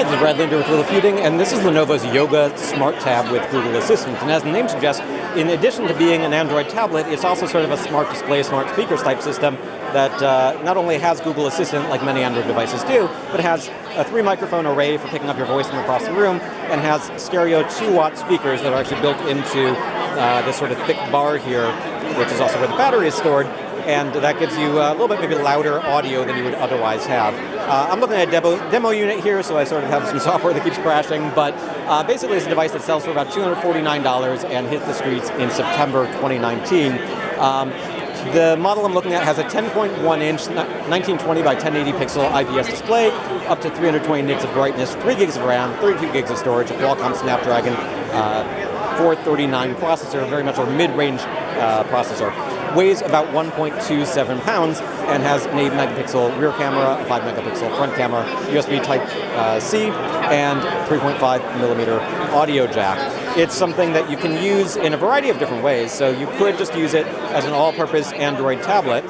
Hi, this is Brad Linder with Liliputing, and this is Lenovo's Yoga Smart Tab with Google Assistant. And as the name suggests, in addition to being an Android tablet, it's also sort of a smart display, smart speakers type system that not only has Google Assistant like many Android devices do, but has a 3-microphone array for picking up your voice from across the room, and has stereo 2-watt speakers that are actually built into this sort of thick bar here, which is also where the battery is stored. And that gives you a little bit maybe louder audio than you would otherwise have. I'm looking at a demo unit here, so I sort of have some software that keeps crashing, but basically it's a device that sells for about $249 and hit the streets in September 2019. The model I'm looking at has a 10.1-inch 1920 by 1080 pixel IPS display, up to 320 nits of brightness, 3 gigs of RAM, 32 gigs of storage, a Qualcomm Snapdragon 439 processor, very much a mid-range processor. Weighs about 1.27 pounds and has an 8-megapixel rear camera, a 5-megapixel front camera, USB Type-C, and 3.5-millimeter audio jack. It's something that you can use in a variety of different ways. So you could just use it as an all-purpose Android tablet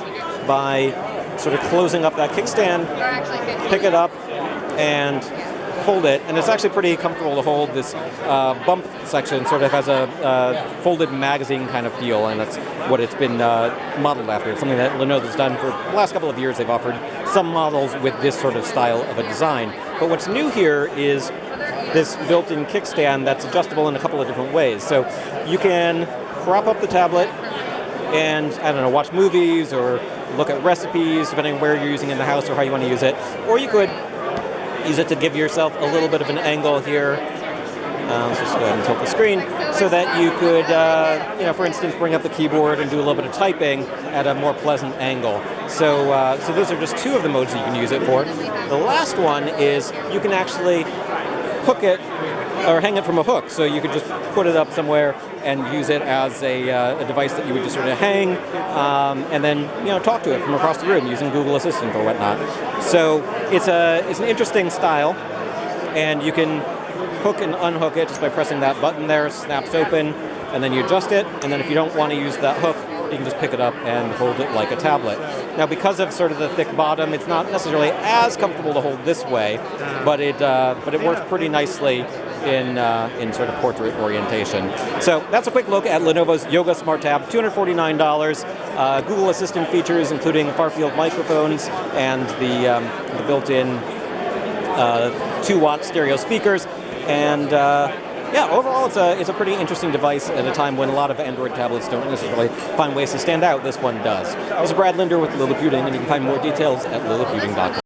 by sort of closing up that kickstand, pick it up, and hold it, and it's actually pretty comfortable to hold. This bump section sort of has a folded magazine kind of feel, and that's what it's been modeled after. It's something that Lenovo's done for the last couple of years. They've offered some models with this sort of style of a design. But what's new here is this built-in kickstand that's adjustable in a couple of different ways. So you can prop up the tablet and, I don't know, watch movies or look at recipes, depending on where you're using it in the house or how you want to use it. Or you could use it to give yourself a little bit of an angle here. Let's just go ahead and tilt the screen so that you could, for instance, bring up the keyboard and do a little bit of typing at a more pleasant angle. So those are just two of the modes that you can use it for. The last one is you can actually hook it or hang it from a hook. So you could just put it up somewhere and use it as a device that you would just sort of hang and then talk to it from across the room using Google Assistant or whatnot. So it's an interesting style, and you can hook and unhook it just by pressing that button there. It snaps open, and then you adjust it, and then if you don't want to use that hook, you can just pick it up and hold it like a tablet. Now, because of sort of the thick bottom, it's not necessarily as comfortable to hold this way, but it works pretty nicely in sort of portrait orientation. So that's a quick look at Lenovo's Yoga Smart Tab, $249. Google Assistant features, including far-field microphones and the built-in 2-watt stereo speakers. And overall it's a pretty interesting device at a time when a lot of Android tablets don't necessarily find ways to stand out. This one does. This is Brad Linder with Liliputing, and you can find more details at liliputing.com.